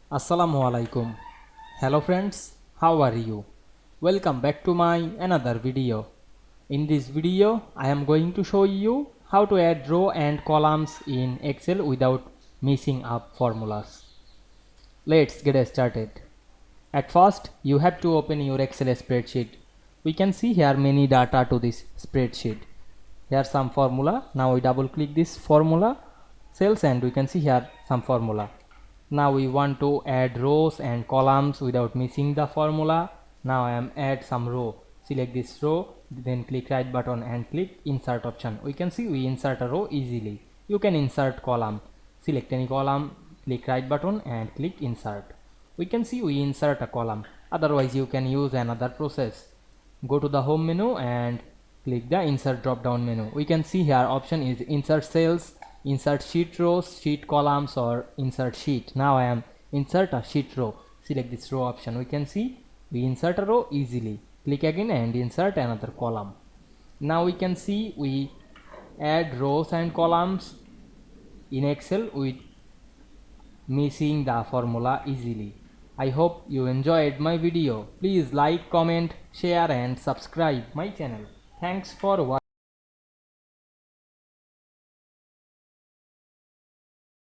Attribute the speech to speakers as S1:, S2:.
S1: Assalamu Walaikum. Hello friends, how are you? Welcome back to my another video. In this video, I am going to show you how to add row and columns in Excel without messing up formulas. Let's get started. At first, you have to open your Excel spreadsheet. We can see here many data to this spreadsheet. Here some formula. Now we double click this formula cells and we can see here some formula. Now we want to add rows and columns without missing the formula. Now I am add some row. Select this row, then click right button and click insert option. We can see we insert a row easily. You can insert column. Select any column, click right button and click insert. We can see we insert a column. Otherwise you can use another process. Go to the home menu and click the insert drop down menu. We can see here option is insert cells, insert sheet rows, sheet columns, or insert sheet. Now I am insert a sheet row. Select this row option. We can see we insert a row easily. Click again and insert another column. Now we can see we add rows and columns in Excel with missing the formula easily. I hope you enjoyed my video. Please like, comment, share and subscribe my channel. Thanks for watching.